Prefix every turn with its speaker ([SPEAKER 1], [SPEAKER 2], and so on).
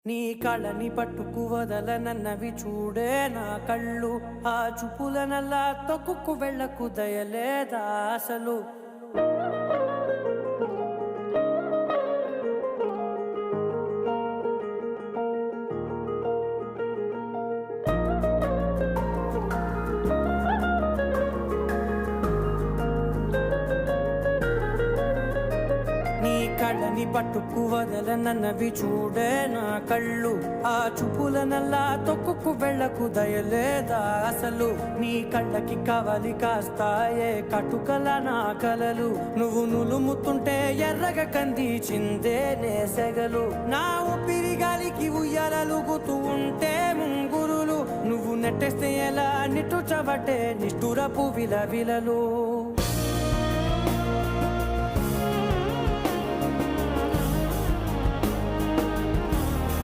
[SPEAKER 1] నీ కళని పట్టుకు వదలనన్నవి చూడే నా కళ్ళు. ఆ చూపులనల్లా తొక్కుకు వెళ్ళకు దయలేదా అసలు. కళ్ళని పట్టుకు వదలనన్నవి చూడే నా కళ్ళు. ఆ చూపులనల్లా తొక్కుకు వెళ్ళకు దయలేదా అసలు. నీ కళ్ళకి కవలి కాస్తాయే కటుకల నా కలలు. నువ్వు నులుముతుంటే ఎర్రగ కంది చిందే నేసెగలు. నా ఊపిరి గాలికి ఉయ్యాలలుగుతూ ఉంటే ముంగురులు. నువ్వు నెట్టేస్తే ఎలా నిట్టుచబట్టే నిష్ఠురపు విలవిలలు.